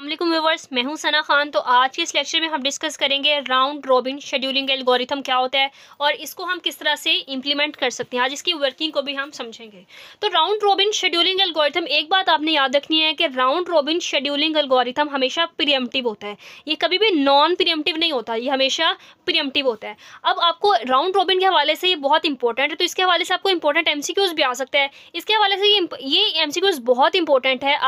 वालेकुम व्यूअर्स, मैं हूं सना खान। तो आज के इस लेक्चर में हम डिस्कस करेंगे राउंड रॉबिन शेड्यूलिंग एल्गोरिथम क्या होता है और इसको हम किस तरह से इंप्लीमेंट कर सकते हैं। आज इसकी वर्किंग को भी हम समझेंगे। तो राउंड रॉबिन शेड्यूलिंग एल्गोरिथम, एक बात आपने याद रखनी है कि राउंड रॉबिन शेड्यूलिंग एल्गोरिथम हमेशा प्रीएम्प्टिव होता है। ये कभी भी नॉन प्रीएम्प्टिव नहीं होता, ये हमेशा प्रीएम्प्टिव होता है। अब आपको राउंड रॉबिन के हवाले से ये बहुत इंपॉर्टेंट है, तो इसके हवाले से आपको इंपॉर्टेंट एमसीक्यूज भी आ सकता है। इसके हवाले से ये एमसीक्यूज बहुत इंपॉर्टेंट है।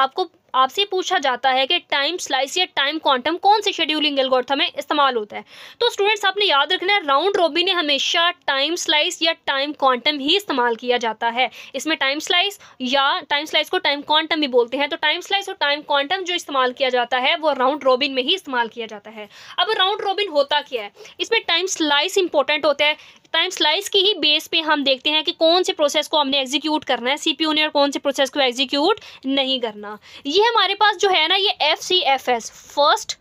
आपसे पूछा जाता है कि टाइम स्लाइस या टाइम क्वांटम कौन से शेड्यूलिंग एल्गोरिथम में इस्तेमाल होता है। तो स्टूडेंट्स, आपने याद रखना है राउंड रॉबिन में हमेशा टाइम स्लाइस या टाइम क्वांटम ही इस्तेमाल किया जाता है। इसमें टाइम स्लाइस को टाइम क्वांटम भी बोलते हैं। तो टाइम स्लाइस और टाइम क्वांटम जो इस्तेमाल किया जाता है वो राउंड रॉबिन में ही इस्तेमाल किया जाता है। अब राउंड रॉबिन होता क्या है? इसमें टाइम स्लाइस इंपॉर्टेंट होता है। टाइम स्लाइस की ही बेस पे हम देखते हैं कि कौन से प्रोसेस को हमने एग्जीक्यूट करना है सीपीयू ने और कौन से प्रोसेस को एग्जीक्यूट नहीं करना। ये हमारे पास जो है ना, ये FCFS, first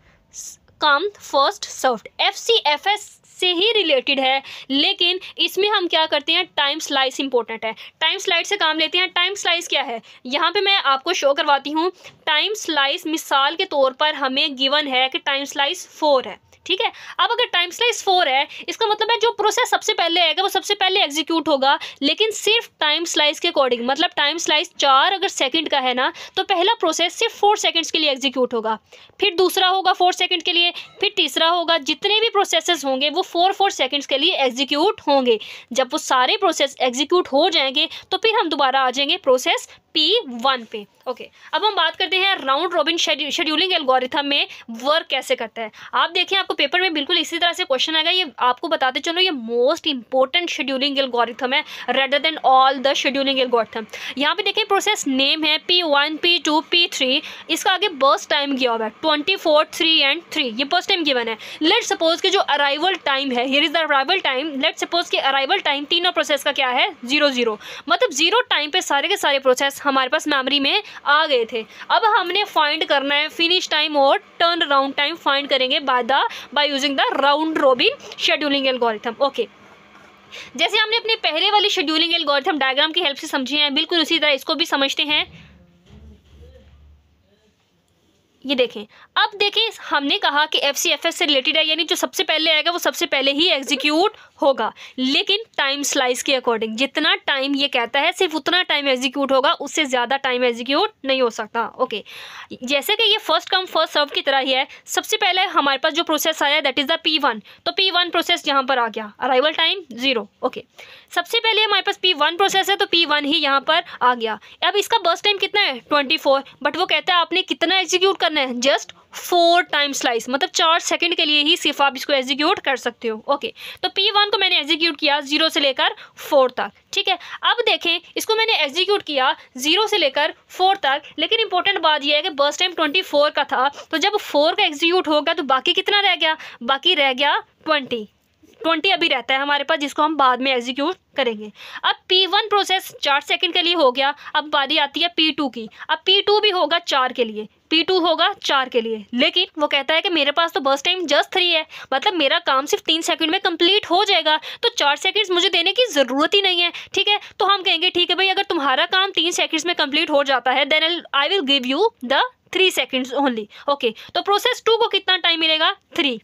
come first served, FCFS से ही रिलेटेड है। लेकिन इसमें हम क्या करते हैं, टाइम स्लाइस इंपॉर्टेंट है। टाइम स्लाइस से काम लेते हैं। टाइम स्लाइस क्या है, यहाँ पे मैं आपको शो करवाती हूँ। टाइम स्लाइस मिसाल के तौर पर हमें गिवन है कि टाइम स्लाइस 4 है, ठीक है। अब अगर टाइम स्लाइस 4 है, इसका मतलब है जो प्रोसेस सबसे पहले आएगा वो सबसे पहले एग्जीक्यूट होगा, लेकिन सिर्फ टाइम स्लाइस के अकॉर्डिंग। मतलब टाइम स्लाइस 4 अगर सेकंड का है ना, तो पहला प्रोसेस सिर्फ 4 सेकंड्स के लिए एग्जीक्यूट होगा, फिर दूसरा होगा 4 सेकंड के लिए, फिर तीसरा होगा। जितने भी प्रोसेसेस होंगे वो 4 सेकंड्स के लिए एग्जीक्यूट होंगे। जब वो सारे प्रोसेस एग्जीक्यूट हो जाएंगे तो फिर हम दोबारा आ जाएंगे प्रोसेस P1 पे। ओके, अब हम बात करते हैं राउंड रॉबिन शेड्यूलिंग एल्गोरिथम में वर्क कैसे करता है। आप देखें, आपको पेपर में बिल्कुल इसी तरह से क्वेश्चन आएगा। ये आपको बताते चलो, ये मोस्ट इंपॉर्टेंट शेड्यूलिंग एल्गोरिथम है rather than all the scheduling algorithm. यहाँ पे देखें, प्रोसेस नेम है P1, P2, P3। इसका आगे बर्स्ट टाइम किया हुआ है 24, 3 एंड 3। ये बर्स्ट टाइम गिवन है। लेट सपोज कि जो अराइवल टाइम है, here is the arrival time. Let suppose कि अराइवल टाइम तीनों प्रोसेस का क्या है, 0 मतलब 0 टाइम पे सारे के सारे प्रोसेस हमारे पास मेमोरी में आ गए थे। अब हमने फाइंड करना है फिनिश टाइम और टर्न अराउंड टाइम फाइंड करेंगे by using the round robin scheduling algorithm. Okay, जैसे हमने अपने पहले वाली शेड्यूलिंग एल्गोरिथम डायग्राम की हेल्प से समझे हैं, बिल्कुल उसी तरह इसको भी समझते हैं। ये देखें, अब देखें, हमने कहा कि FCFS से रिलेटेड है, यानी जो सबसे पहले आएगा वो सबसे पहले ही एग्जीक्यूट होगा, लेकिन टाइम स्लाइस के अकॉर्डिंग। जितना टाइम ये कहता है सिर्फ उतना टाइम एग्जीक्यूट होगा, उससे ज़्यादा टाइम एग्जीक्यूट नहीं हो सकता। ओके, जैसे कि ये फर्स्ट कम फर्स्ट सर्व की तरह ही है। सबसे पहले हमारे पास जो प्रोसेस आया दैट इज़ द P1, तो P1 प्रोसेस यहाँ पर आ गया, अराइवल टाइम 0। ओके, सबसे पहले हमारे पास P1 प्रोसेस है तो P1 ही यहाँ पर आ गया। अब इसका बर्स्ट टाइम कितना है, 24, बट वो कहता है आपने कितना एग्जीक्यूट करना है, जस्ट 4 टाइम स्लाइस, मतलब 4 सेकंड के लिए ही सिर्फ आप इसको एग्जीक्यूट कर सकते हो। ओके, तो P1 को मैंने एग्जीक्यूट किया 0 से लेकर 4 तक, ठीक है। अब देखें, इसको मैंने एग्जीक्यूट किया 0 से लेकर 4 तक, लेकिन इंपॉर्टेंट बात यह है कि बर्स्ट टाइम 24 का था, तो जब 4 का एग्जीक्यूट होगा तो बाकी कितना रह गया, बाकी रह गया 20 अभी रहता है हमारे पास, जिसको हम बाद में एग्जीक्यूट करेंगे। अब P1 प्रोसेस 4 सेकंड के लिए हो गया। अब बारी आती है P2 की। अब P2 भी होगा 4 के लिए, P2 होगा 4 के लिए, लेकिन वो कहता है कि मेरे पास तो बर्स्ट टाइम जस्ट 3 है, मतलब मेरा काम सिर्फ 3 सेकंड में कंप्लीट हो जाएगा, तो 4 सेकंड्स मुझे देने की ज़रूरत ही नहीं है, ठीक है। तो हम कहेंगे ठीक है भाई, अगर तुम्हारा काम 3 सेकंड्स में कंप्लीट हो जाता है then I will give you the 3 seconds only. Okay, तो प्रोसेस 2 को कितना टाइम मिलेगा, 3,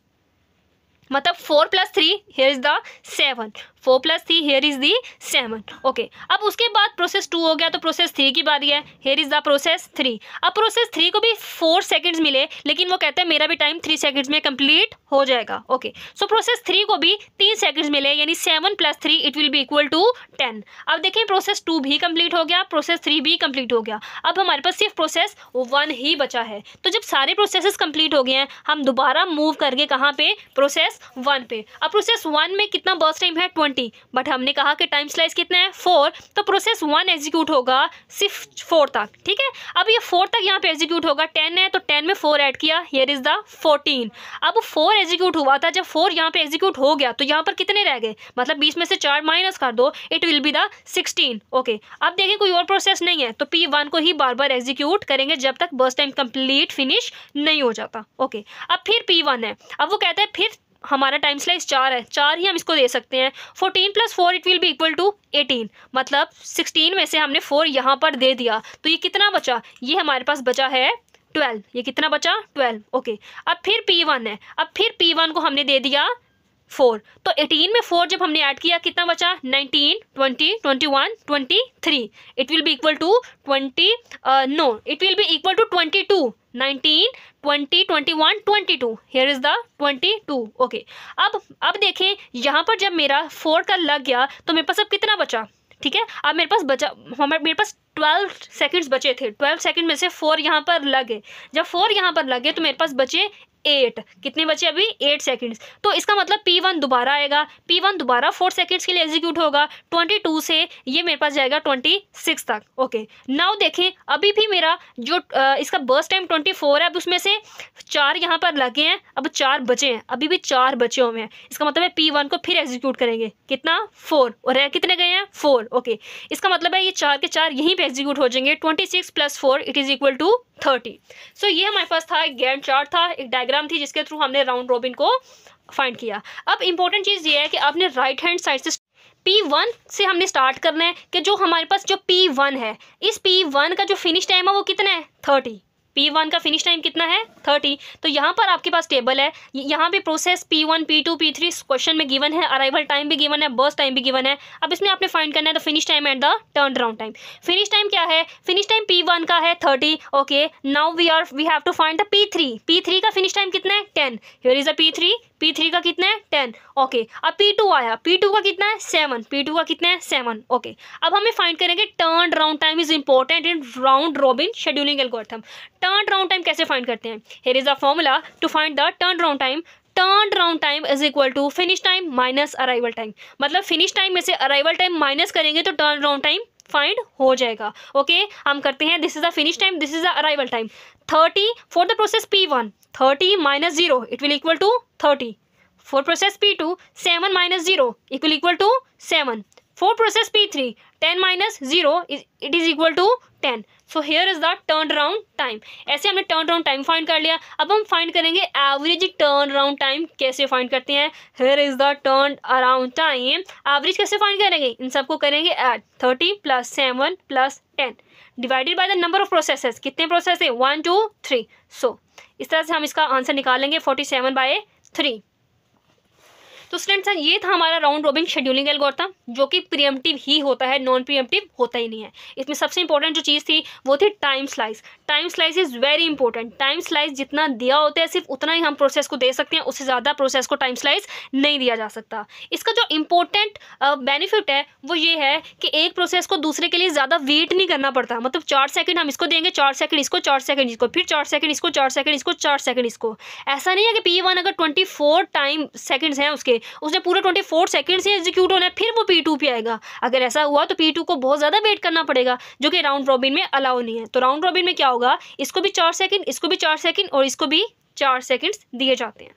मतलब 4 + 3 here is the 7, 4 + 3 here is the 7। Okay, अब उसके बाद प्रोसेस 2 हो गया तो प्रोसेस 3 की बारी है, here is the प्रोसेस 3। अब प्रोसेस 3 को भी 4 सेकंड्स मिले, लेकिन वो कहता है मेरा भी टाइम 3 सेकंड्स में कंप्लीट हो जाएगा। ओके, सो प्रोसेस 3 को भी 3 सेकंड्स मिले, यानी 7 + 3 it will be equal to 10। अब देखें, प्रोसेस 2 भी कंप्लीट हो गया, प्रोसेस 3 भी कंप्लीट हो गया। अब हमारे पास सिर्फ प्रोसेस 1 ही बचा है। तो जब सारे प्रोसेसेस कंप्लीट हो गए हैं, हम दोबारा मूव करके कहाँ पे, प्रोसेस 1 पे। अब प्रोसेस 1 में कितना बर्स्ट टाइम है, 20, बट हमने कहा कि टाइम स्लाइस कितना है, 4, तो प्रोसेस 1 एग्जीक्यूट होगा सिर्फ 4 तक, ठीक है। अब ये 4 तक यहाँ पे एग्जीक्यूट होगा, 10 है तो 10 में 4 ऐड किया, हियर इज द 14। अब 4 एग्जीक्यूट हुआ था, जब 4 यहाँ पे एग्जीक्यूट हो गया तो यहाँ पर कितने रह गए, मतलब 20 में से 4 माइनस कर दो, it will be the 16। Okay, अब देखें कोई और प्रोसेस नहीं है, तो P1 को ही बार बार एग्जीक्यूट करेंगे जब तक बर्स्ट टाइम कंप्लीट फिनिश नहीं हो जाता। ओके, अब फिर P1 है, अब वो कहता है फिर हमारा टाइम स्लाइस 4 है, 4 ही हम इसको दे सकते हैं। 14 + 4 it will be equal to 18, मतलब 16 में से हमने 4 यहाँ पर दे दिया, तो ये कितना बचा, ये हमारे पास बचा है 12, ये कितना बचा 12, ओके। अब फिर P1 है, अब फिर P1 को हमने दे दिया 4, तो 18 में 4 जब हमने ऐड किया कितना बचा 19, 20, 21, 23, it will be equal to 20, no it will be equal to 22, 19, 20, 21, 22, here is the 22, okay. अब देखें यहाँ पर जब मेरा 4 का लग गया तो मेरे पास अब कितना बचा, ठीक है। अब मेरे पास 12 सेकंड्स बचे थे, 12 सेकंड में से 4 यहाँ पर लगे, जब 4 यहाँ पर लगे तो मेरे पास बचे 8, कितने बचे अभी 8 सेकंड्स। तो इसका मतलब P1 दोबारा आएगा, P1 दोबारा 4 सेकंड्स के लिए एग्जीक्यूट होगा, 22 से ये मेरे पास जाएगा 26 तक, ओके। नाउ देखें अभी भी मेरा जो इसका बर्स्ट टाइम 24 है, अब उसमें से 4 यहाँ पर लगे हैं, अब 4 बचे हैं, अभी भी 4 बचे हुए हैं। इसका मतलब है P1 को फिर एग्जीक्यूट करेंगे, कितना 4, और है कितने गए हैं 4, ओके। इसका मतलब है ये 4 के 4 यहीं पे एग्जीक्यूट हो जाएंगे, 26 + 4 इट इज इक्वल टू 30। सो ये हमारे पास था एक गैंट चार्ट था, एक डायग्राम थी जिसके थ्रू हमने राउंड रॉबिन को फाइंड किया। अब इंपॉर्टेंट चीज़ ये है कि आपने राइट हैंड साइड से P1 से हमने स्टार्ट करना है कि जो हमारे पास जो P1 है, इस P1 का जो फिनिश टाइम है वो कितना है 30, P1 का फिनिश टाइम कितना है 30। तो यहाँ पर आपके पास टेबल है, यहाँ पे process P1, P2, P3 question में गिवन है, अराइवल टाइम भी गिवन है, बर्स्ट टाइम भी गिवन है। अब इसमें आपने फाइंड करना है the finish time and the turn around time. Finish time क्या है, फिनिश टाइम P1 का है 30, okay. Now we have to find the P3 का फिनिश टाइम कितना है 10, हियर इज द P3 का कितना है 10, ओके। अब P2 आया, P2 का कितना है 7, P2 का कितना है 7, ओके। अब हमें फाइंड करेंगे turn around time is important in round robin scheduling algorithm. Turn around time कैसे फाइंड करते हैं, here is the formula to find the turn around time. Turn around time is equal to finish time minus arrival time, मतलब finish time में से arrival time minus करेंगे तो turn around time find हो जाएगा, okay. हम करते हैं, this is the finish time, this is the arrival time. 30 for the process P1, 30 - 0 it will equal to 30। For process P2, 7 - 0 equal to 7. For process P3, 10 - 0 it is equal to 10. So here is the turn around time. ऐसे हमने turn around time find कर लिया। अब हम find करेंगे average turn around time कैसे find करते हैं। Here is the turn around time. Average कैसे फाइंड करेंगे, इन सबको करेंगे add, 30 + 7 + 10 divided by the number of processes. कितने प्रोसेस है 1, 2, 3। सो इस तरह से हम इसका आंसर निकालेंगे 47/3। तो स्टूडेंट्स ये था हमारा राउंड रॉबिन शेड्यूलिंग एल्गोरिथम, जो कि प्रीएम्प्टिव ही होता है, नॉन प्रीएम्प्टिव होता ही नहीं है। इसमें सबसे इंपॉर्टेंट जो चीज़ थी वो थी time slice. Time slice is very important. Time slice जितना दिया होता है सिर्फ उतना ही हम प्रोसेस को दे सकते हैं, उससे ज़्यादा प्रोसेस को टाइम स्लाइस नहीं दिया जा सकता। इसका जो इम्पोर्टेंट बेनिफिट है वो ये है कि एक प्रोसेस को दूसरे के लिए ज़्यादा वेट नहीं करना पड़ता। मतलब 4 सेकंड हम इसको देंगे, 4 सेकंड इसको, 4 सेकंड इसको, फिर 4 सेकंड इसको, 4 सेकंड इसको, 4 सेकंड इसको। ऐसा नहीं है कि P1 अगर 24 टाइम सेकंड्स हैं उसने पूरा 24 सेकंड से एग्जीक्यूट होना है फिर वो P2 पे आएगा। अगर ऐसा हुआ तो P2 को बहुत ज़्यादा वेट करना पड़ेगा, जो कि राउंड रॉबिन में अलाउ नहीं है। तो राउंड रॉबिन में क्या होगा, इसको भी 4 सेकंड, इसको भी 4 सेकंड और इसको भी 4 सेकंड्स दिए जाते हैं।